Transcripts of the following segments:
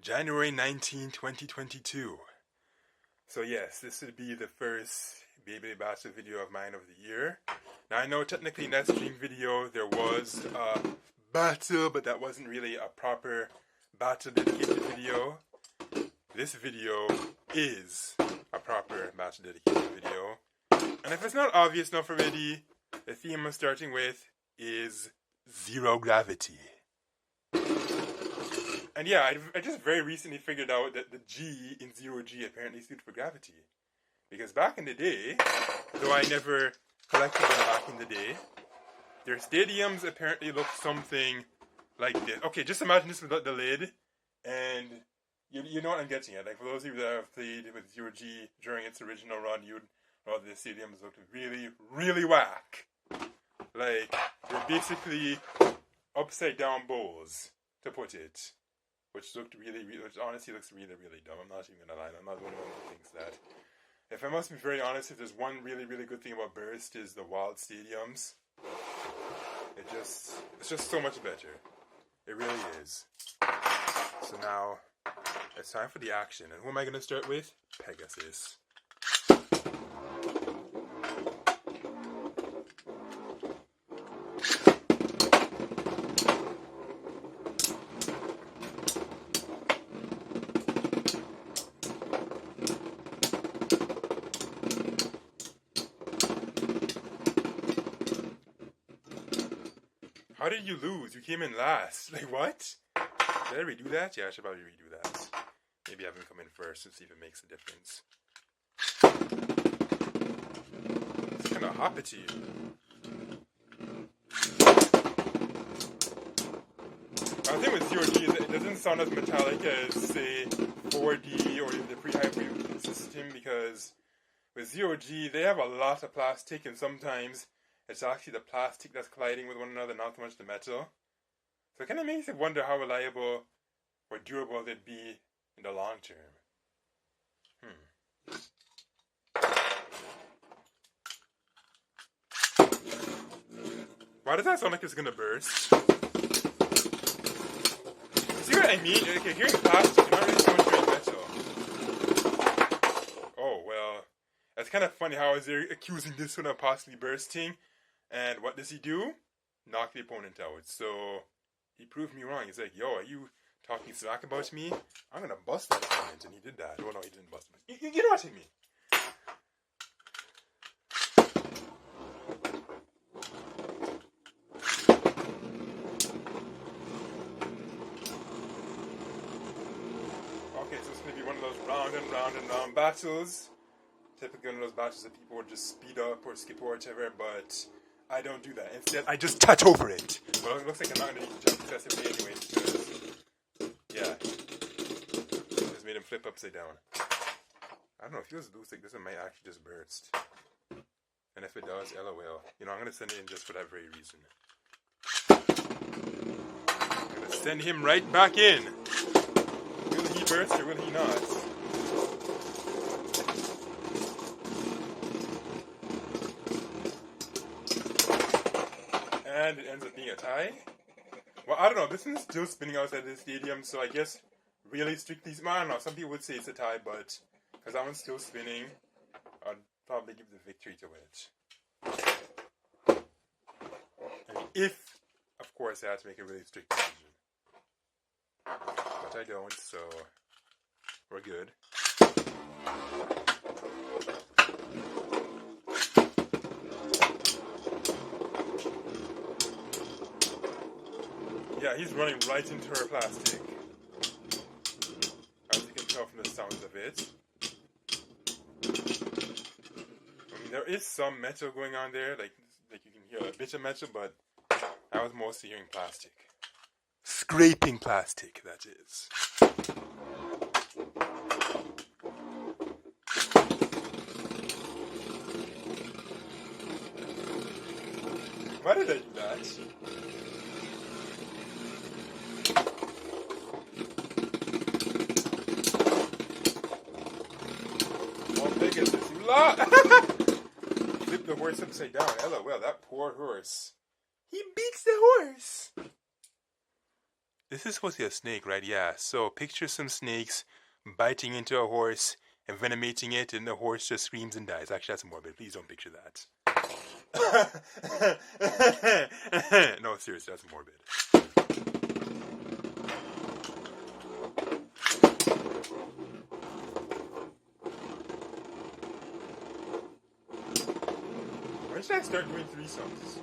January 19, 2022. So yes, this would be the first Beyblade battle video of mine of the year. Now I know technically in that stream video there was a battle, but that wasn't really a proper battle dedicated video. This video is a proper battle dedicated video. And if it's not obvious enough already, the theme I'm starting with is zero gravity. And yeah, I just very recently figured out that the G in zero G apparently stood for gravity. Because back in the day, though I never collected them back in the day, their stadiums apparently looked something like this. Okay, just imagine this without the lid, and you know what I'm getting at. Like, for those of you that have played with zero G during its original run, you'd know the stadiums looked really, really whack. Like, they're basically upside down bowls, to put it. Which honestly looks really, really dumb. I'm not even gonna lie. I'm not the only one who thinks that. If I must be very honest, if there's one really, really good thing about Burst is the wild stadiums. It's just so much better. It really is. So now, it's time for the action. And who am I gonna start with? Pegasus. How did you lose? You came in last. Like, what? Did I redo that? Yeah, I should probably redo that. Maybe have him come in first and see if it makes a difference. It's kind of hoppity. The thing with 0G is it doesn't sound as metallic as, say, 4D or even the pre-hybrid system, because with 0G, they have a lot of plastic, and sometimes it's actually the plastic that's colliding with one another, not so much the metal. So it kind of makes you wonder how reliable or durable they'd be in the long term. Why does that sound like it's gonna burst? See what I mean? Okay, hearing plastic, you're not really so much hearing metal. Oh, well, that's kind of funny how I was accusing this one of possibly bursting. And what does he do? Knock the opponent out. So he proved me wrong. He's like, yo, are you talking smack about me? I'm going to bust that opponent. And he did that. Oh, no, he didn't bust him. You know what I mean. Okay, so it's going to be one of those round and round and round battles. Typically one of those battles that people would just speed up or skip or whatever, but I don't do that. Instead, I just touch over it. Well, it looks like I'm not going to need to jump excessively anyway, because, yeah, just made him flip upside down. I don't know, it feels loose like this one might actually just burst. And if it does, LOL. You know, I'm going to send it in just for that very reason. I'm going to send him right back in. Will he burst or will he not? And it ends up being a tie. Well, I don't know. This one's still spinning outside the stadium, so I guess really strictly, I don't know. Some people would say it's a tie, but because that one's still spinning, I'd probably give the victory to it. And if, of course, I had to make a really strict decision. But I don't, so we're good. Yeah, he's running right into her plastic. As you can tell from the sounds of it. I mean, there is some metal going on there, like you can hear a bit of metal, but I was mostly hearing plastic. Scraping plastic, that is. Why did I do that? Pegasus, you lot! Flip the horse upside down. LOL, that poor horse. He beats the horse! This is supposed to be a snake, right? Yeah. So picture some snakes biting into a horse, envenomating it, and the horse just screams and dies. Actually, that's morbid. Please don't picture that. No, seriously, that's morbid. When should I start doing threesomes?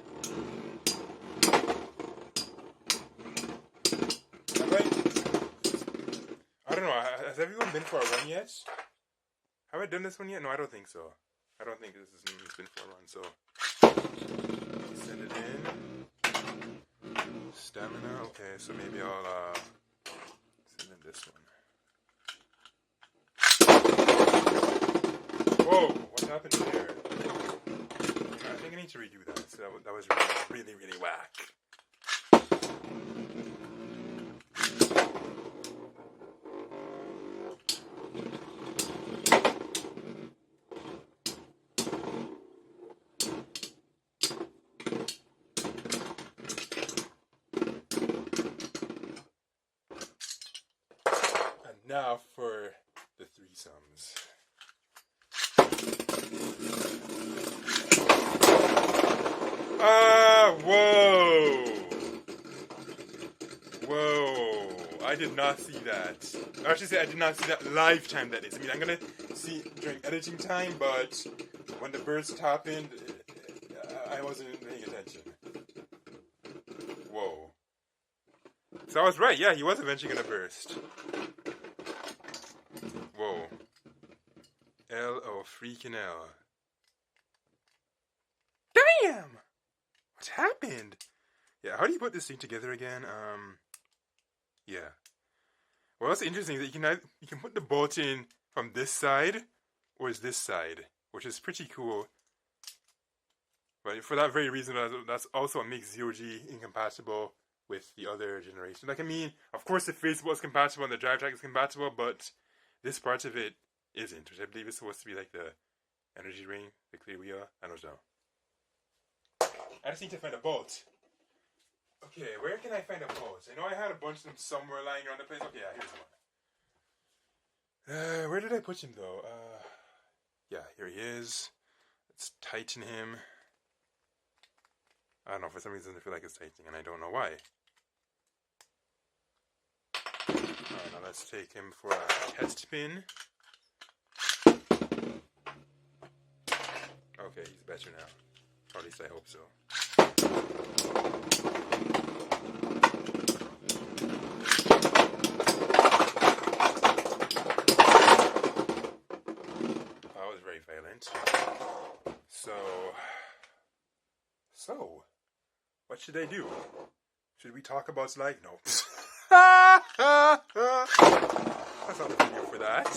I don't know. Has everyone been for a run yet? Have I done this one yet? No, I don't think so. I don't think this has been for a run, so send it in. Stamina, okay, so maybe I'll send in this one. Whoa, what happened there? I think I need to redo that. So that was really, really whack. Now for the threesomes. Whoa. I did not see that. I should say I did not see that live time, that is. I mean, I'm gonna see during editing time, but when the burst happened, I wasn't paying attention. Whoa. So I was right, yeah, he was eventually gonna burst. Whoa. Oh, freaking L. Damn! What happened? Yeah, how do you put this thing together again? Yeah. Well, what's interesting is that you can put the bolt in from this side, or is this side, which is pretty cool. But for that very reason, that's also what makes Zero-G incompatible with the other generation. Like, I mean, of course the Facebook is compatible and the drive track is compatible, but this part of it isn't, which I believe is supposed to be like the energy ring, the clear wheel. I don't know. I just need to find a bolt. Okay, where can I find a bolt? I know I had a bunch of them somewhere lying around the place. Okay, yeah, here's one. Where did I put him though? Yeah, here he is. Let's tighten him. I don't know, for some reason I feel like it's tightening and I don't know why. Alright, now let's take him for a test spin. Okay, he's better now. Or at least I hope so. That was very violent. So, what should I do? Should we talk about slide? No. That's not the video for that.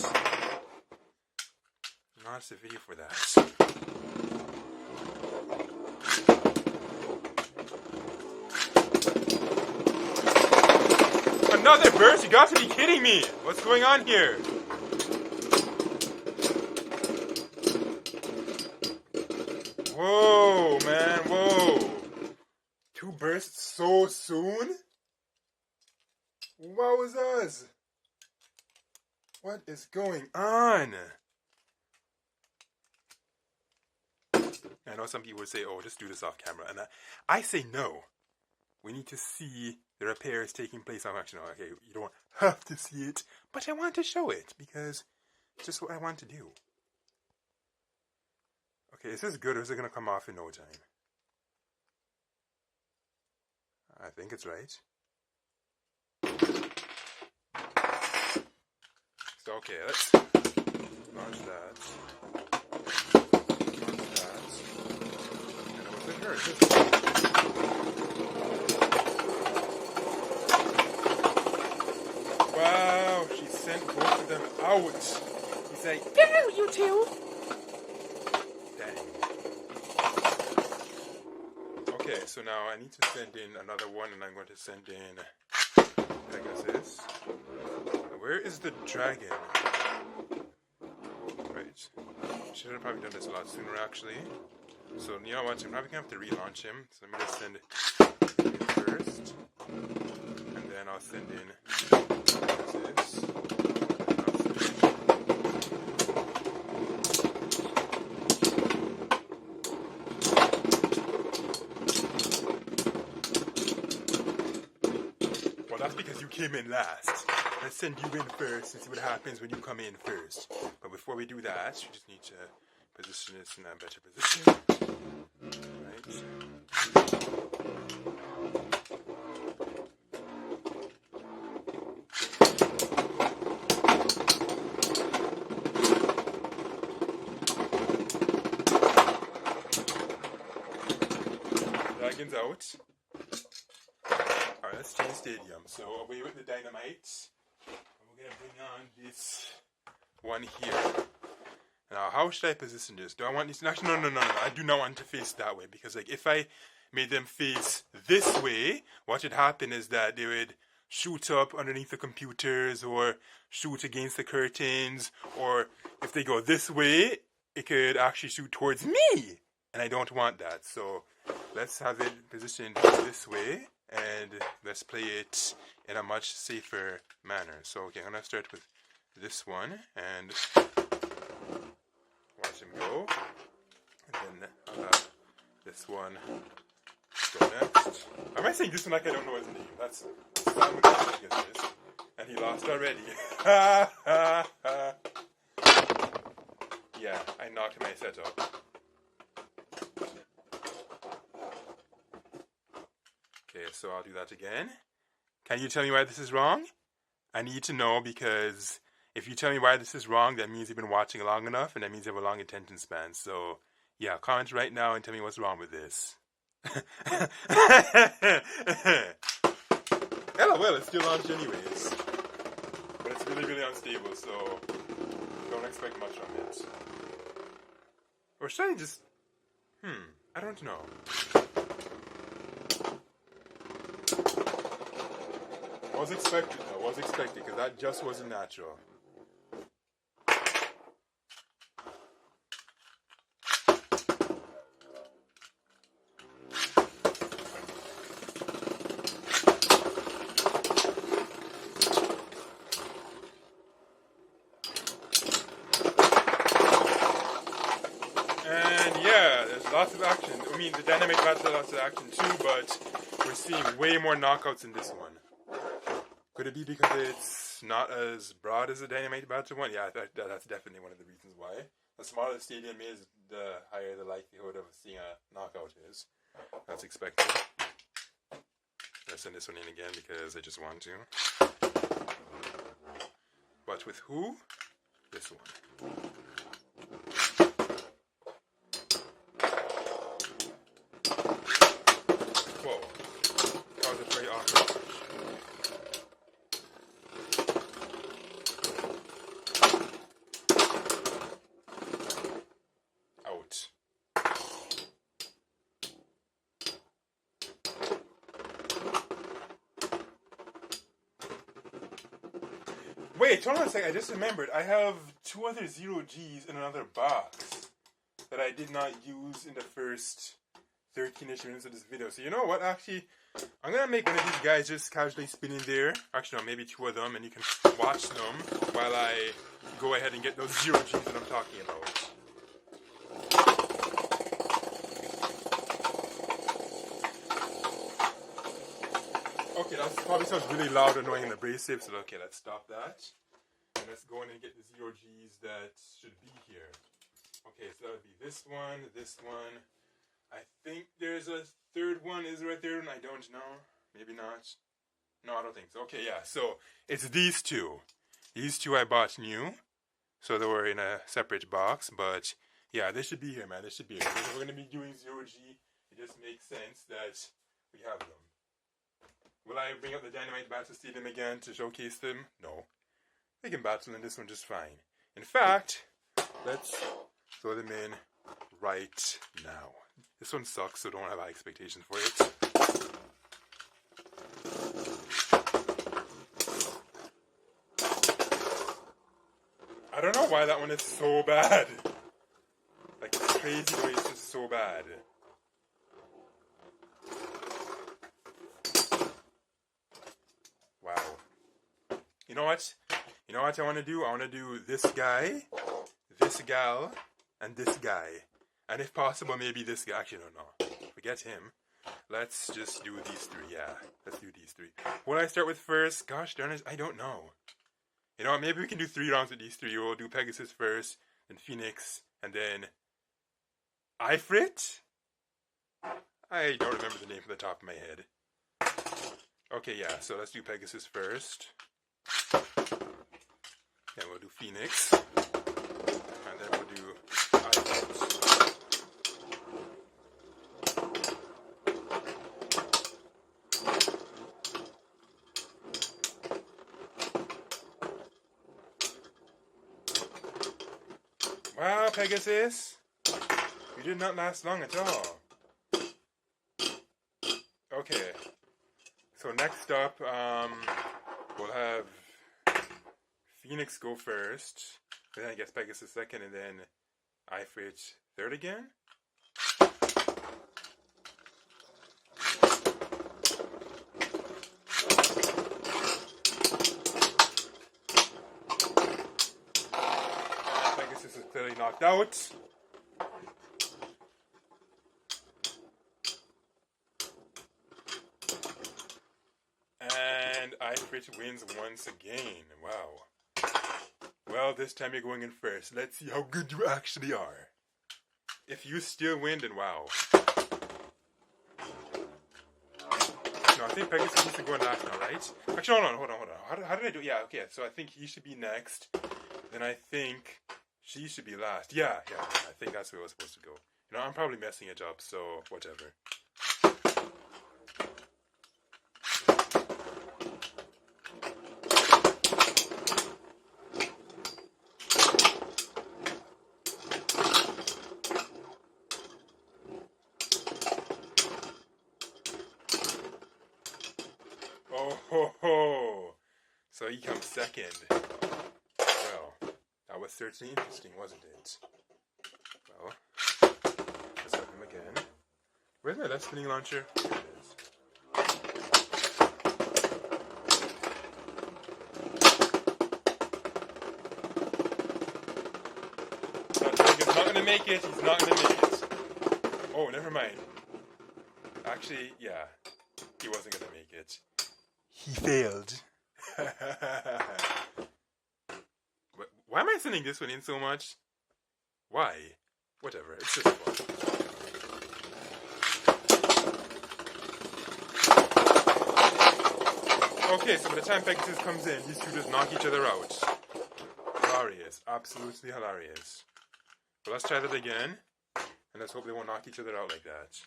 Not the video for that. Another burst? You got to be kidding me! What's going on here? Whoa, man, whoa. 2 bursts so soon? What was us? What is going on? I know some people would say, oh, just do this off camera. And I say no. We need to see the repairs taking place on action. Okay, you don't have to see it, but I want to show it because it's just what I want to do. Okay, is this good or is it going to come off in no time? I think it's right. So, okay, let's launch that. Launch that. And it wasn't hurt, is it? Wow, she sent both of them out. He's like, get out, you two! Dang. Okay, so now I need to send in another one, and I'm going to send in Pegasus. Where is the dragon? Right. Should have probably done this a lot sooner, actually. So, you know what? I'm probably going to have to relaunch him. So let me just send him first. And then and I'll send in this. Well, that's because you came in last. Let's send you in first and see what happens when you come in first. But before we do that, you just need to position this in a better position. Right. Dragons out. Alright, let's change stadium. So away with the dynamite. We're gonna bring on this one here. Now, how should I position this? Do I want this? Actually, no. I do not want to face that way because, like, if I made them face this way, what would happen is that they would shoot up underneath the computers or shoot against the curtains, or if they go this way, it could actually shoot towards me, and I don't want that. So let's have it positioned this way, and let's play it in a much safer manner. So, okay, I'm gonna start with this one and watch him go, and then I'll have this one go next. Am I saying this one like I don't know his name? That's Sam against this, and he lost already. Yeah, I knocked my setup. Okay, so I'll do that again. Can you tell me why this is wrong? I need to know, because if you tell me why this is wrong, that means you've been watching long enough, and that means you have a long attention span. So, yeah, comment right now and tell me what's wrong with this. LOL, it's still launched anyways. But it's really, really unstable, so don't expect much from it. Or should I just... I don't know. Was expected, though. Was expected, because that just wasn't natural. And yeah, there's lots of action. I mean, the dynamic battle has lots of action too, but we're seeing way more knockouts in this one. Could it be because it's not as broad as the dynamite battle one? Yeah, that's definitely one of the reasons why. The smaller the stadium is, the higher the likelihood of seeing a knockout is. That's expected. Let's send this one in again because I just want to. But with who? This one. Whoa. That was a very awkward. Wait, hold on a second. I just remembered. I have 2 other 0Gs in another box that I did not use in the first 13-ish minutes of this video. So you know what? Actually, I'm going to make one of these guys just casually spinning there. Actually, no, maybe 2 of them, and you can watch them while I go ahead and get those 0Gs that I'm talking about. Okay, that probably sounds really loud, annoying, and abrasive, so okay, let's stop that. And let's go in and get the 0Gs that should be here. Okay, so that would be this one. I think there's a third one. Is there a third one? I don't know. Maybe not. No, I don't think so. Okay, yeah, so it's these 2. These 2 I bought new, so they were in a separate box, but yeah, they should be here, man. They should be here. Because if we're going to be doing 0G, it just makes sense that we have them. Will I bring up the Dynamite Battle Stadium again to showcase them? No. They can battle in this one just fine. In fact, let's throw them in right now. This one sucks, so don't have high expectations for it. I don't know why that one is so bad. Like, it's crazy the way it's just so bad. know what? You know what I want to do? I want to do this guy, this gal, and this guy. And if possible, maybe this guy. Actually, no. Forget him. Let's just do these three. Yeah, let's do these three. What do I start with first? Gosh darn it, I don't know. You know what? Maybe we can do 3 rounds with these three. We'll do Pegasus first, then Phoenix, and then Ifrit? I don't remember the name from the top of my head. Okay, yeah, so let's do Pegasus first. Then we'll do Phoenix. And then we'll do Ifrit. Wow, Pegasus! You did not last long at all. Okay. So next up, we'll have Phoenix go first. Then I guess Pegasus second, and then Ifrit third again. Pegasus is clearly knocked out. And Ifrit wins once again. Wow. Well, this time you're going in first. Let's see how good you actually are. If you still win, then wow. No, I think Pegasus needs to go in last now, right? Actually, hold on. How did I do? Yeah, okay. So I think he should be next. Then I think she should be last. Yeah. I think that's where it was supposed to go. You know, I'm probably messing it up, so whatever. Oh ho ho! So he comes second. Well, that was certainly interesting, wasn't it? Well, let's have him again. Where's my left spinning launcher? Here it is. He's not gonna make it. He's not gonna make it. Oh, never mind. Actually, yeah, he wasn't gonna make it. He failed. Why am I sending this one in so much? Why? Whatever, it's just fun. Okay, so by the time Pegasus comes in, these two just knock each other out. Hilarious. Absolutely hilarious. But let's try that again. And let's hope they won't knock each other out like that.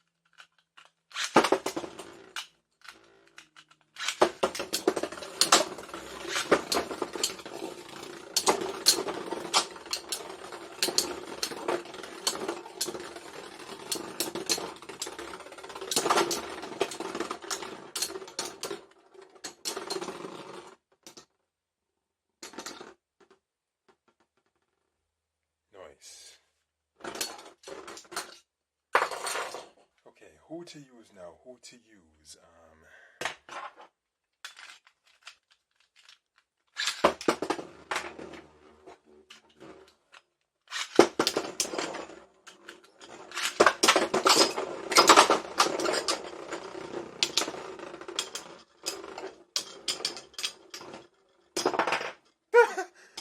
Nice. Okay, who to use now? Who to use?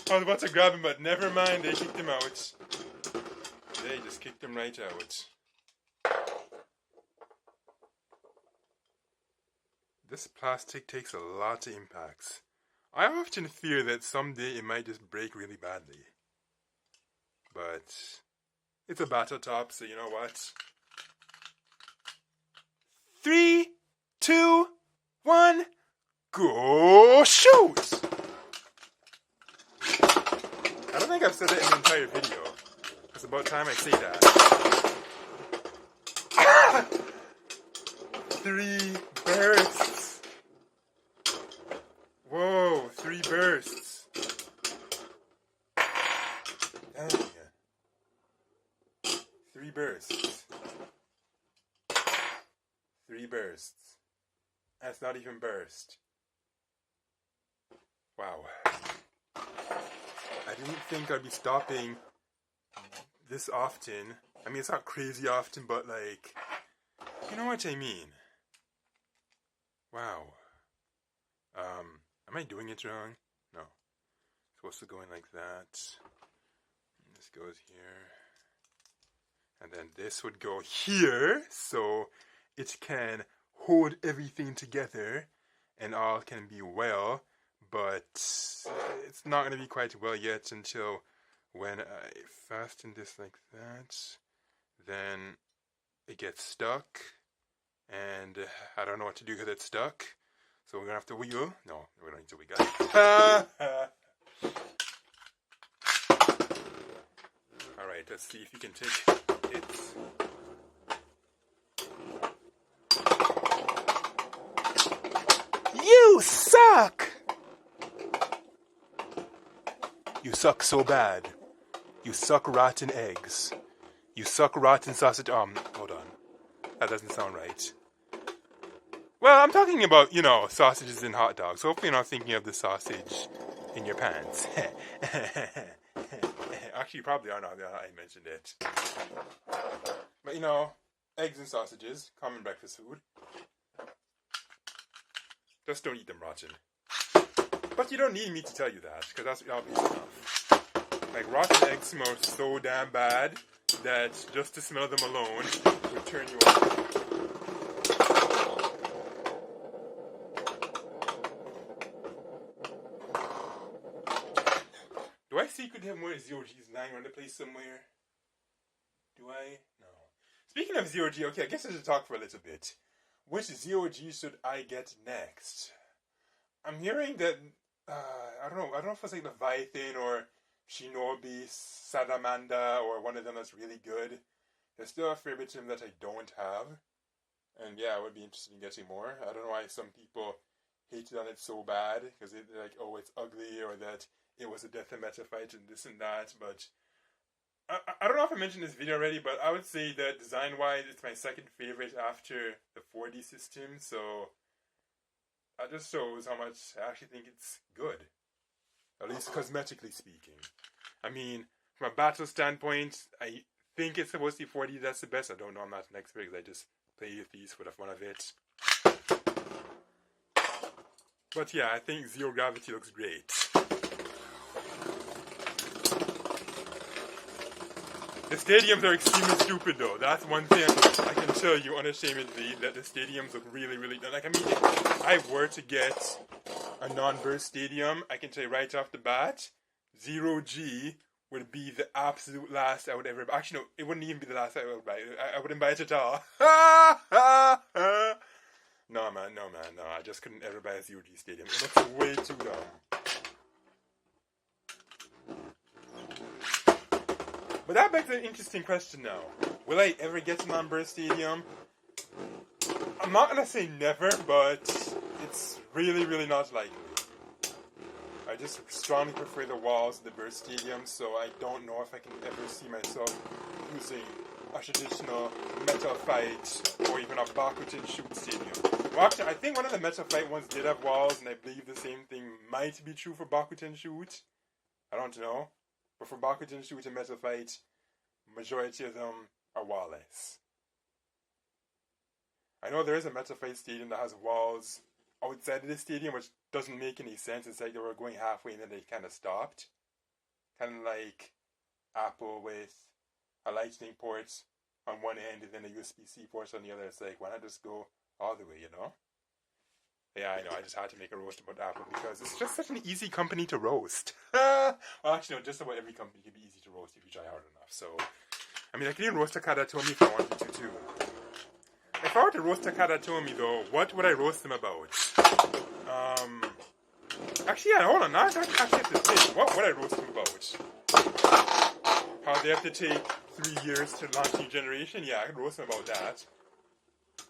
I was about to grab him, but never mind, they kicked him out. They just kicked him right out. This plastic takes a lot of impacts. I often fear that someday it might just break really badly. But it's a battle top, so you know what? 3, 2, 1, go shoot! I don't think I've said that in the entire video. It's about time I say that. 3 bursts. Whoa, 3 bursts. Dang. 3 bursts. 3 bursts. That's not even burst. Wow. didn't think I'd be stopping this often. I mean, it's not crazy often, but like, you know what I mean. Wow. Am I doing it wrong? No. It's supposed to go in like that. This goes here. And then this would go here, so it can hold everything together and all can be well, but it's not going to be quite well yet until when I fasten this like that, then it gets stuck, and I don't know what to do because it's stuck, so we're going to have to wheel. No, we don't need to wheel. Alright, let's see if you can take it. You suck! You suck so bad. You suck rotten eggs. You suck rotten sausage. Hold on. That doesn't sound right. Well, I'm talking about, sausages and hot dogs. Hopefully you're not thinking of the sausage in your pants. Actually, you probably are now that I mentioned it. But, eggs and sausages, common breakfast food. Just don't eat them rotten. But you don't need me to tell you that, because that's obvious enough. Like, rotten eggs smell so damn bad that just the smell of them alone would turn you off. Do I secretly have more zero G's lying around the place somewhere? Do I? No. Speaking of zero G, okay, I guess I should talk for a little bit. Which zero G should I get next? I'm hearing that, I don't know if it's like Leviathan or Shinobi, Salamanda, or one of them that's really good. There's still a fair bit of them that I don't have. And yeah, I would be interested in getting more. I don't know why some people hated on it so bad, because they're like, oh, it's ugly, or that it was a death and meta fight and this and that, but I don't know if I mentioned this video already, but I would say that design-wise, it's my second favorite after the 4D system, so that just shows how much I actually think it's good, at least cosmetically speaking. I mean, from a battle standpoint, I think it's supposed to be 4D, that's the best. I don't know, I'm not an expert, because I just play with these for the fun of it. But yeah, I think Zero Gravity looks great. The stadiums are extremely stupid though. That's one thing I can tell you unashamedly, that the stadiums look really, really done. Like, I mean, if I were to get a non-burst stadium, I can tell you right off the bat, Zero G would be the absolute last I would ever buy. Actually, no, it wouldn't even be the last I would buy. I wouldn't buy it at all. No, I just couldn't ever buy a Zero G stadium. It looks way too dumb. But that begs an interesting question now. Will I ever get a non-burst stadium? I'm not going to say never, but it's really, really not likely. I just strongly prefer the walls of the burst stadium, so I don't know if I can ever see myself using a traditional metal fight or even a Bakutin shoot stadium. Well, actually, I think one of the metal fight ones did have walls, and I believe the same thing might be true for Bakutin shoot. I don't know. But for Bakutin shoot and metal fight, majority of them are wall-less. I know there is a metal fight stadium that has walls outside of the stadium, which doesn't make any sense. It's like they were going halfway and then they kind of stopped. Kind of like Apple with a lightning port on one end and then a USB-C port on the other. It's like, why not just go all the way, Yeah, I know, I just had to make a roast about Apple because it's just such an easy company to roast. Well, actually, no, just about every company can be easy to roast if you try hard enough. So, I mean, I can even roast Takada Tomy if I wanted to, too. If I were to roast Takada Tomy, though, what would I roast them about? Actually, yeah, hold on. Now I actually have to think. What would I roast them about? How they have to take 3 years to launch a new generation? Yeah, I could roast them about that.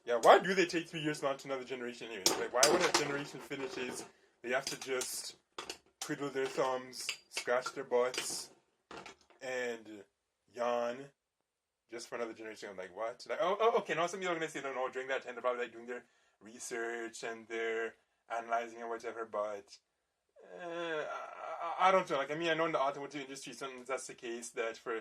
Yeah, why do they take 3 years to launch another generation anyway? Like, why when a generation finishes, they have to just twiddle their thumbs, scratch their butts, and yawn just for another generation? I'm like, what? Like, okay, now some people are going to say, no, during that time they're probably like doing their research and they're analyzing and whatever, but I don't know. Like, I mean, I know in the automotive industry, sometimes that's the case, that for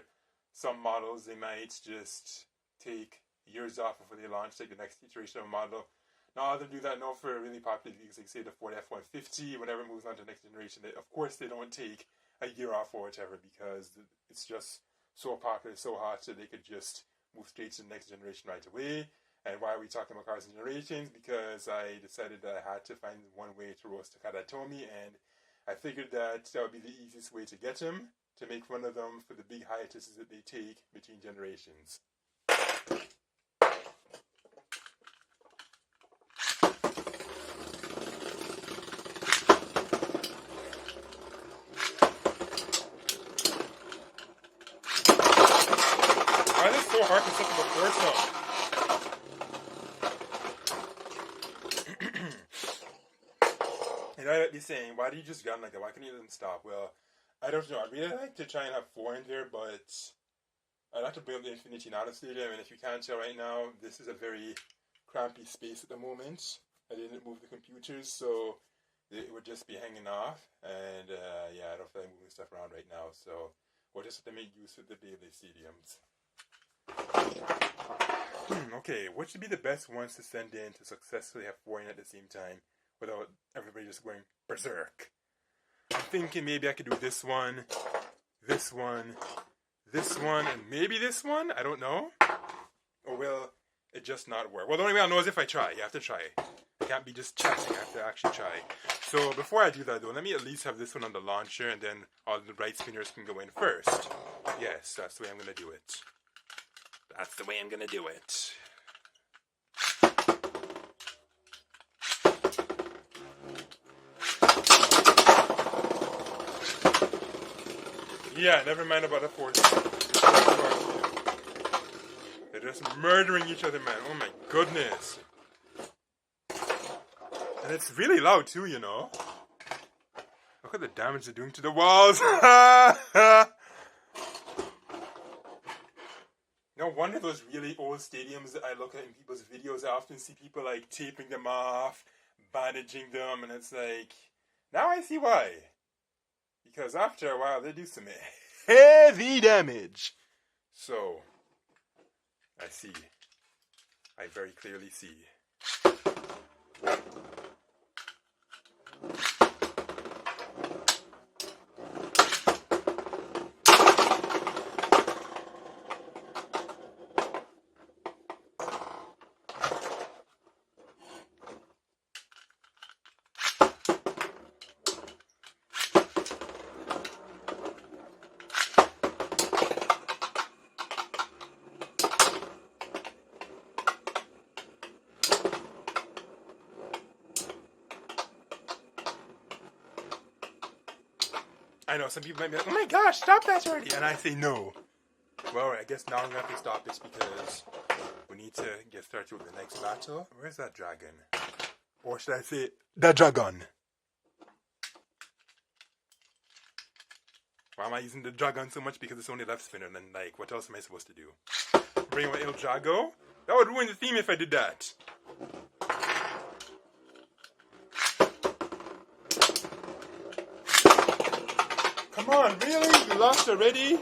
some models, they might just take years off before they launch, like the next iteration of a model. Not all of them do that. No, for really popular vehicles, like say the Ford F-150, whenever it moves on to the next generation, of course they don't take a year off or whatever, because it's just so popular, so hot, that they could just move straight to the next generation right away. And why are we talking about cars and generations? Because I decided that I had to find one way to roast a Kadatomi, and I figured that would be the easiest way to get them, to make one of them for the big hiatuses that they take between generations. Why is it so hard to set them up first now? You know what they're saying, why do you just gun like that? Why can't you let them stop? Well, I don't know. I'd really like to try and have 4 in there, but I'd like to bring up the Infinity Nano Stadium, and if you can't tell right now, this is a very crampy space at the moment. I didn't move the computers, so it would just be hanging off, and yeah, I don't feel like moving stuff around right now, so we'll just have to make use of the Beyblade stadiums. Okay, what should be the best ones to send in to successfully have 4 in at the same time without everybody just going berserk? I'm thinking maybe I could do this one, this one, this one, and maybe this one? I don't know. Or will it just not work? Well, the only way I'll know is if I try. You have to try. I can't be just chatting. I have to actually try. So before I do that, though, let me at least have this one on the launcher, and then all the right spinners can go in first. Yes, that's the way I'm going to do it. That's the way I'm going to do it. Yeah, never mind about the force. They're just murdering each other, man. Oh my goodness. And it's really loud too, you know. Look at the damage they're doing to the walls. No wonder those really old stadiums that I look at in people's videos, I often see people like taping them off, bandaging them, and it's like, now I see why. Because after a while, they do some heavy damage. So, I see. I very clearly see. I know, some people might be like, oh my gosh, stop that already. And I say no. Well, I guess now I'm going to have to stop this because we need to get started with the next battle. Where's that dragon? Or should I say, the dragon? Why am I using the dragon so much? Because it's only left spinner. And then, like, what else am I supposed to do? Bring out El Drago? That would ruin the theme if I did that. Come on, really? You lost already?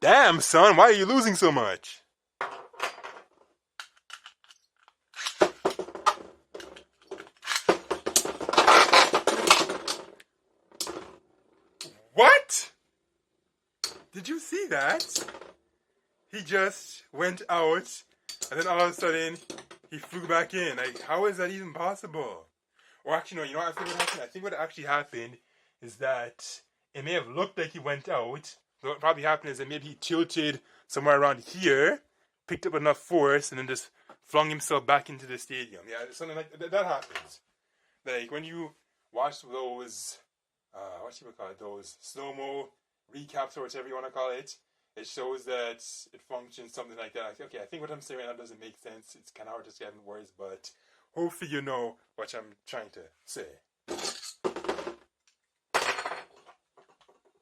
Damn, son, why are you losing so much? What? Did you see that? He just went out, and then all of a sudden, he flew back in. Like, how is that even possible? Or actually, no, you know what I think what happened? I think what actually happened is that it may have looked like he went out. So what probably happened is that maybe he tilted somewhere around here, picked up enough force, and then just flung himself back into the stadium. Yeah, something like that happens. Like, when you watch those, what should we call it, those slow-mo recaps or whatever you want to call it, it shows that it functions something like that. Okay, I think what I'm saying right now doesn't make sense. It's kind of hard to say in words, but hopefully you know what I'm trying to say.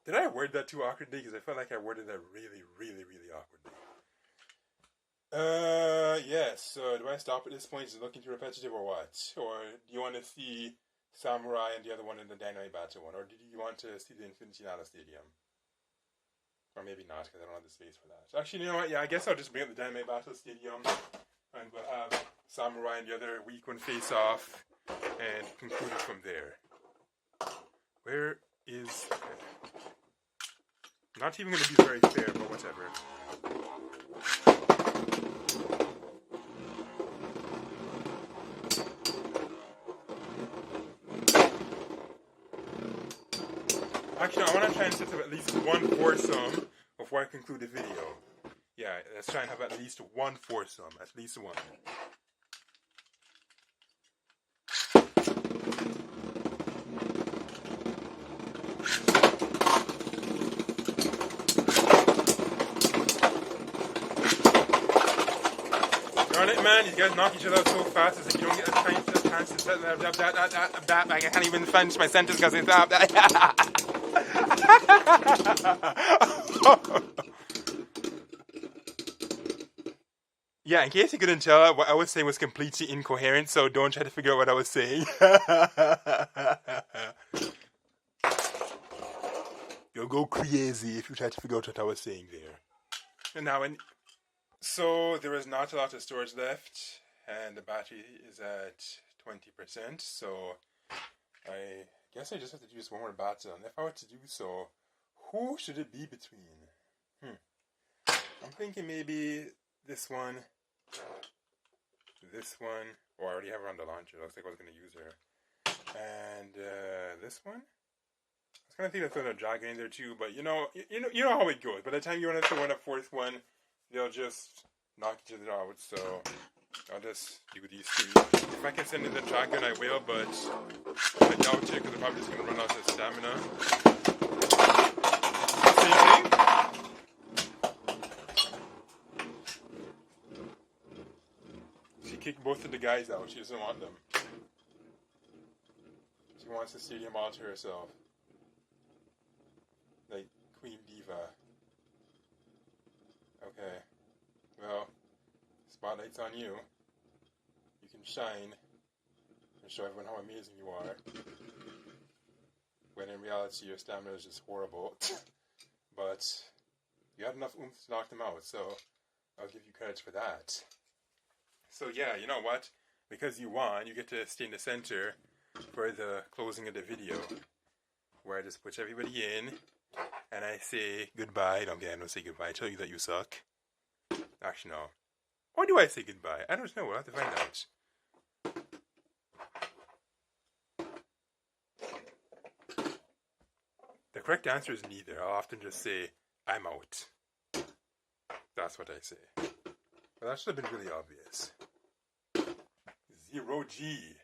Did I word that too awkwardly? Because I felt like I worded that really, really, really awkwardly. Yes. So do I stop at this point? Is it looking too repetitive or what? Or do you want to see Samurai and the other one in the Dynamite Battle one? Or do you want to see the Infinity Nala Stadium? Or maybe not, because I don't have the space for that. Actually, you know what? Yeah, I guess I'll just bring up the Dynamite Battle Stadium, and we'll have Samurai and the other weak one face off, and conclude it from there. Where is... Okay. Not even going to be very fair, but whatever. Actually, I want to try and set up at least one foursome before I conclude the video. Yeah, let's try and have at least one foursome. At least one. Darn it, man, these guys knock each other out so fast as if you don't get a chance to set that. I can't even finish my sentence because it's up. Yeah, in case you couldn't tell, what I was saying was completely incoherent, so don't try to figure out what I was saying. You'll go crazy if you try to figure out what I was saying there. And now, so there is not a lot of storage left, and the battery is at 20%, so I guess I just have to do just one more battle. And if I were to do so, who should it be between? I'm thinking maybe this one, or I already have her on the launcher. Looks like I was going to use her. And this one? I was going to think of throwing a dragon in there too, but you know how it goes. By the time you want to throw in a fourth one, they'll just knock each other out. So I'll just do these three. If I can send in the dragon, I will, but I doubt it because I'm probably just going to run out of stamina. Same thing. She kicked both of the guys out. She doesn't want them. She wants the stadium all to herself. Like Queen Diva. Okay. Well, spotlight's on you. You can shine and show everyone how amazing you are. When in reality, your stamina is just horrible. But you had enough oomph to knock them out, so I'll give you credit for that. So yeah, you know what? Because you won, you get to stay in the center for the closing of the video, where I just put everybody in, and I say goodbye. I don't say goodbye. I tell you that you suck. Actually, no. Or do I say goodbye? I don't know. We'll have to find out. The correct answer is neither. I'll often just say, I'm out. That's what I say. Well, that should have been really obvious. 0G.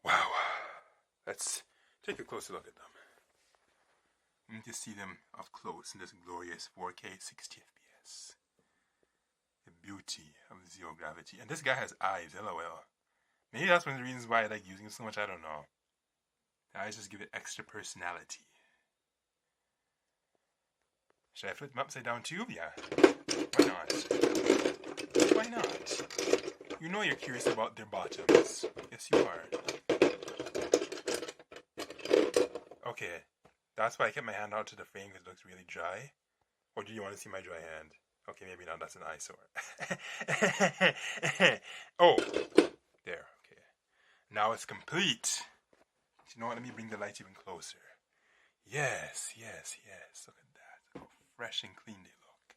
Wow. Let's take a closer look at them. We need to see them up close in this glorious 4K 60 FPS. The beauty of zero gravity. And this guy has eyes, lol. Maybe that's one of the reasons why I like using it so much, I don't know. The eyes just give it extra personality. Should I flip them upside down too? Yeah. Why not? Why not? You know you're curious about their bottoms. Yes, you are. Okay. That's why I kept my hand out to the frame because it looks really dry. Or do you want to see my dry hand? Okay, maybe not. That's an eyesore. Oh. There. Okay. Now it's complete. You know what? Let me bring the light even closer. Yes. Look at that. Look how fresh and clean they look.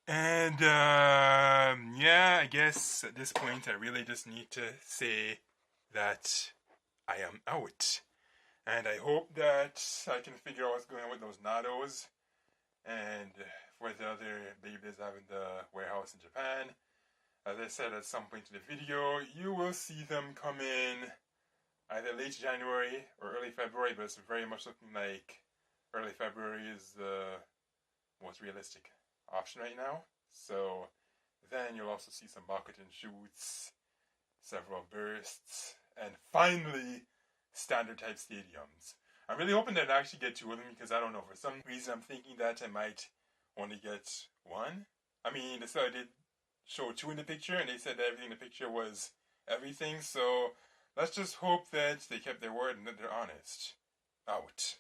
And, yeah, I guess at this point I really just need to say that I am out. And I hope that I can figure out what's going on with those Nados. And for the other Beyblades I have in the warehouse in Japan. As I said at some point in the video, you will see them come in either late January or early February, but it's very much looking like early February is the most realistic option right now. So then you'll also see some Bakugan shoots, several bursts, and finally standard type stadiums. I'm really hoping that I actually get 2 of them because I don't know, for some reason I'm thinking that I might only get 1. But I don't know. We'll have to find out. I mean, the seller did show 2 in the picture, and they said that everything in the picture was everything. So let's just hope that they kept their word and that they're honest. Out.